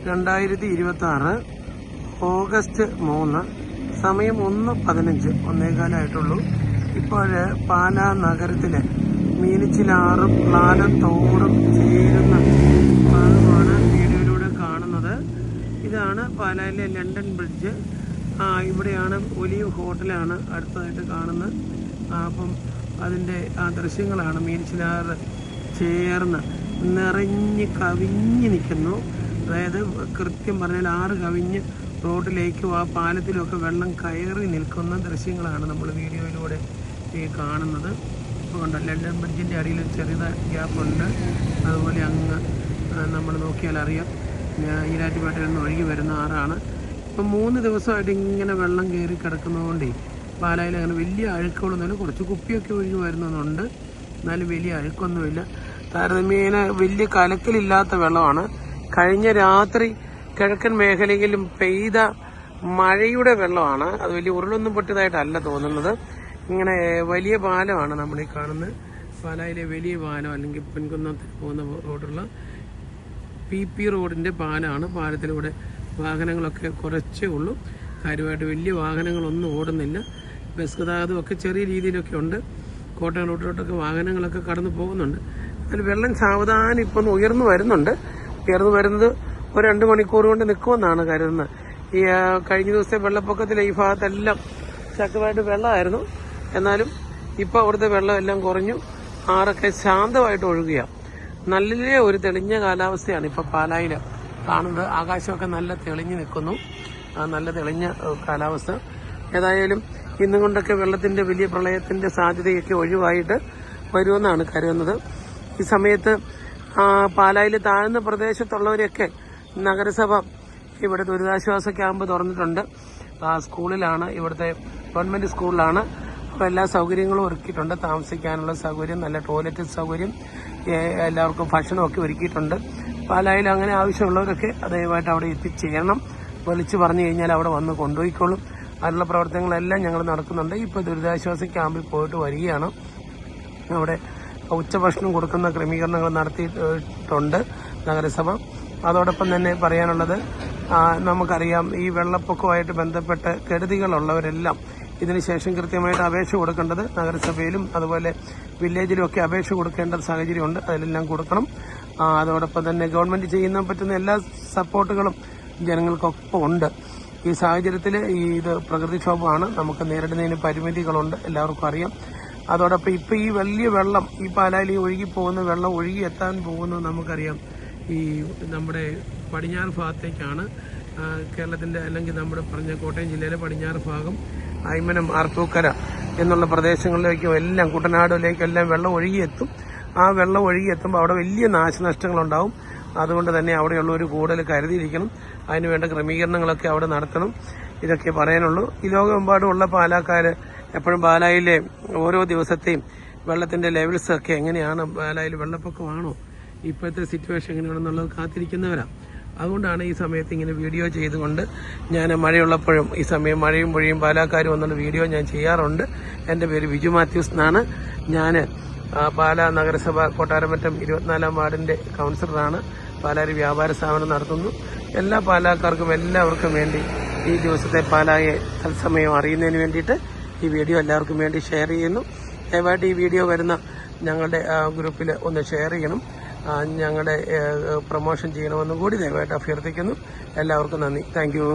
2026 August 3 സമയം 1:15 ഒന്നേകാലായിട്ടുള്ളൂ. ഇപ്പോൾ പാലാ നഗരത്തിലെ മീനച്ചിലാറും പാലത്തോടും ചേരുന്ന ഭാഗമാണ് വീഡിയോയിലൂടെ കാണുന്നത്. ഇതാണ് പാലായിലെ ലണ്ടൻ ബ്രിഡ്ജ്. ഇവിടെയാണ് ഒലിവ് ഹോട്ടലാണ് അടുത്തതായിട്ട് കാണുന്നത്. അപ്പം അതിൻ്റെ ദൃശ്യങ്ങളാണ്. മീനച്ചിലാറ് ചേർന്ന് നിറഞ്ഞ് കവിഞ്ഞ് നിൽക്കുന്നു. അതായത് കൃത്യം പറഞ്ഞാൽ ആറ് കവിഞ്ഞ് റോഡിലേക്കും ആ പാലത്തിലുമൊക്കെ വെള്ളം കയറി നിൽക്കുന്ന ദൃശ്യങ്ങളാണ് നമ്മൾ വീഡിയോയിലൂടെ കാണുന്നത്. ഇപ്പോൾ കണ്ട ലണ്ടൻ ബ്രിഡ്ജിൻ്റെ അടിയിൽ ചെറിയ ഗ്യാപ്പുണ്ട്. അതുപോലെ അങ്ങ് നമ്മൾ നോക്കിയാൽ അറിയാം ഈരാറ്റുപേട്ടയിൽ നിന്ന് ഒഴുകി വരുന്ന ആറാണ്. ഇപ്പം 3 ദിവസമായിട്ട് ഇങ്ങനെ വെള്ളം കയറി കിടക്കുന്നതുകൊണ്ടേ പാലായിൽ അങ്ങനെ വലിയ അഴുക്കുകളൊന്നുമില്ല. കുറച്ച് കുപ്പിയൊക്കെ ഒഴുകി വരുന്നതുണ്ട്, എന്നാലും വലിയ അഴുക്കൊന്നുമില്ല. താരതമ്യേന വലിയ കലക്കലില്ലാത്ത വെള്ളമാണ്. കഴിഞ്ഞ രാത്രി കിഴക്കൻ മേഖലയിലും പെയ്ത മഴയുടെ വെള്ളമാണ്. അത് വലിയ ഉരുളൊന്നും പൊട്ടിയതായിട്ടല്ല തോന്നുന്നത്. ഇങ്ങനെ വലിയ പാലമാണ് നമ്മളീ കാണുന്നത്. പാലായിലെ വലിയ പാലം, അല്ലെങ്കിൽ പെൺകുന്നത്തിന് പോകുന്ന റോഡുള്ള PP റോഡിൻ്റെ പാലമാണ്. പാലത്തിലൂടെ വാഹനങ്ങളൊക്കെ കുറച്ചേ ഉള്ളൂ. കാര്യമായിട്ട് വലിയ വാഹനങ്ങളൊന്നും ഓടുന്നില്ല. ബസ് ഗതാഗതമൊക്കെ ചെറിയ രീതിയിലൊക്കെ ഉണ്ട്. കോട്ടയം റൂട്ടിലോട്ടൊക്കെ വാഹനങ്ങളൊക്കെ കടന്നു പോകുന്നുണ്ട്. അതിൽ വെള്ളം സാവധാനം ഇപ്പം ഉയർന്നു വരുന്നുണ്ട്. ഉയർന്നു വരുന്നത് ഒരു 2 മണിക്കൂർ കൊണ്ട് നിൽക്കുമെന്നാണ് കരുതുന്നത്. ഈ കഴിഞ്ഞ ദിവസത്തെ വെള്ളപ്പൊക്കത്തിൽ ഈ ഭാഗത്തെല്ലാം ശക്തമായിട്ട് വെള്ളമായിരുന്നു. എന്നാലും ഇപ്പോൾ അവിടുത്തെ വെള്ളം എല്ലാം കുറഞ്ഞു. ആറൊക്കെ ശാന്തമായിട്ട് ഒഴുകുക. നല്ല ഒരു തെളിഞ്ഞ കാലാവസ്ഥയാണ് ഇപ്പോൾ പാലായിൽ കാണുന്നത്. ആകാശമൊക്കെ നല്ല തെളിഞ്ഞു നിൽക്കുന്നു. നല്ല തെളിഞ്ഞ കാലാവസ്ഥ. ഏതായാലും ഇന്നും കൊണ്ടൊക്കെ വെള്ളത്തിന്റെ വലിയ പ്രളയത്തിന്റെ സാധ്യതയൊക്കെ ഒഴിവായിട്ട് വരുമെന്നാണ് കരുതുന്നത്. ഈ സമയത്ത് പാലായിൽ താഴ്ന്ന പ്രദേശത്തുള്ളവരെയൊക്കെ നഗരസഭ ഇവിടെ ദുരിതാശ്വാസ ക്യാമ്പ് തുറന്നിട്ടുണ്ട്. സ്കൂളിലാണ്, ഇവിടുത്തെ ഗവൺമെന്റ് സ്കൂളിലാണ്. അപ്പോൾ എല്ലാ സൗകര്യങ്ങളും ഒരുക്കിയിട്ടുണ്ട്. താമസിക്കാനുള്ള സൗകര്യം, നല്ല ടോയ്ലറ്റ് സൗകര്യം, എല്ലാവർക്കും ഭക്ഷണമൊക്കെ ഒരുക്കിയിട്ടുണ്ട്. പാലായിൽ അങ്ങനെ ആവശ്യമുള്ളവരൊക്കെ ദയവായിട്ട് അവിടെ എത്തിച്ചേരണം. വിളിച്ചു പറഞ്ഞു കഴിഞ്ഞാൽ അവിടെ വന്ന് കൊണ്ടുപോയിക്കോളും. അതിനുള്ള പ്രവർത്തനങ്ങളെല്ലാം ഞങ്ങൾ നടക്കുന്നുണ്ട്. ഇപ്പോൾ ദുരിതാശ്വാസ ക്യാമ്പിൽ പോയിട്ട് വരികയാണ്. അവിടെ ഉച്ചഭക്ഷണം കൊടുക്കുന്ന ക്രമീകരണങ്ങൾ നടത്തിയിട്ടുണ്ട് നഗരസഭ. അതോടൊപ്പം തന്നെ പറയാനുള്ളത്, നമുക്കറിയാം ഈ വെള്ളപ്പൊക്കവുമായിട്ട് ബന്ധപ്പെട്ട് കെടുതികളുള്ളവരെല്ലാം ഇതിനുശേഷം കൃത്യമായിട്ട് അപേക്ഷ കൊടുക്കേണ്ടത് നഗരസഭയിലും അതുപോലെ വില്ലേജിലും ഒക്കെ അപേക്ഷ കൊടുക്കേണ്ട സാഹചര്യമുണ്ട്. അതിലെല്ലാം കൊടുക്കണം. അതോടൊപ്പം തന്നെ ഗവൺമെന്റ് ചെയ്യുന്ന പറ്റുന്ന എല്ലാ സപ്പോർട്ടുകളും ജനങ്ങൾക്കൊപ്പം ഉണ്ട്. ഈ സാഹചര്യത്തിൽ ഇത് പ്രകൃതിക്ഷോഭമാണ്. നമുക്ക് നേരിടുന്നതിന് പരിമിതികളുണ്ട്, എല്ലാവർക്കും അറിയാം. അതോടൊപ്പം ഇപ്പം ഈ വലിയ വെള്ളം ഈ പാലായിൽ ഒഴുകി പോകുന്ന വെള്ളം ഒഴുകി എത്താൻ പോകുന്നത് നമുക്കറിയാം ഈ നമ്മുടെ പടിഞ്ഞാറ് ഭാഗത്തേക്കാണ്. കേരളത്തിന്റെ അല്ലെങ്കിൽ നമ്മുടെ പറഞ്ഞ കോട്ടയം ജില്ലയിലെ പടിഞ്ഞാറ് ഭാഗം, അയ്മനം, ആർപ്പൂക്കര എന്നുള്ള പ്രദേശങ്ങളിലേക്കും എല്ലാം കുട്ടനാടിലേക്കും എല്ലാം വെള്ളം ഒഴുകിയെത്തും. ആ വെള്ളം ഒഴുകിയെത്തുമ്പോൾ അവിടെ വലിയ നാശനഷ്ടങ്ങളുണ്ടാവും. അതുകൊണ്ട് തന്നെ അവിടെയുള്ളവർ കൂടുതൽ കരുതിയിരിക്കണം. അതിനുവേണ്ട ക്രമീകരണങ്ങളൊക്കെ അവിടെ നടത്തണം. ഇതൊക്കെ പറയാനുള്ളൂ. ഈ ലോകമെമ്പാടുമുള്ള പാലാക്കാർ എപ്പോഴും പാലായിലെ ഓരോ ദിവസത്തെയും വെള്ളത്തിന്റെ ലെവൽസ് ഒക്കെ എങ്ങനെയാണ്, പാലായിൽ വെള്ളപ്പൊക്കമാണോ, ഇപ്പോഴത്തെ സിറ്റുവേഷൻ എങ്ങനെയാണെന്നുള്ളത് കാത്തിരിക്കുന്നവരാണ്. അതുകൊണ്ടാണ് ഈ സമയത്ത് ഇങ്ങനെ വീഡിയോ ചെയ്തുകൊണ്ട് ഞാൻ മഴയുള്ളപ്പോഴും ഈ സമയം മഴയും പൊഴിയും പാലാക്കാരും എന്നുള്ള വീഡിയോ ഞാൻ ചെയ്യാറുണ്ട്. എൻ്റെ പേര് ബിജു മാത്യൂസ് എന്നാണ്. ഞാൻ പാലാ നഗരസഭ കൊട്ടാരമറ്റം 24-ാം വാർഡിന്റെ കൗൺസിലറാണ്. പാലായിൽ വ്യാപാര സ്ഥാപനം നടത്തുന്നു. എല്ലാ പാലാക്കാർക്കും എല്ലാവർക്കും വേണ്ടി ഈ ദിവസത്തെ പാലായെ തത്സമയം അറിയുന്നതിന് വേണ്ടിയിട്ട് ഈ വീഡിയോ എല്ലാവർക്കും വേണ്ടി ഷെയർ ചെയ്യുന്നു. ദയവായിട്ട് ഈ വീഡിയോ വരുന്ന ഞങ്ങളുടെ ഗ്രൂപ്പിൽ ഒന്ന് ഷെയർ ചെയ്യണം. ഞങ്ങളുടെ പ്രൊമോഷൻ ചെയ്യണമെന്നും കൂടി ദയവായിട്ട് അഭ്യർത്ഥിക്കുന്നു. എല്ലാവർക്കും നന്ദി. Thank you.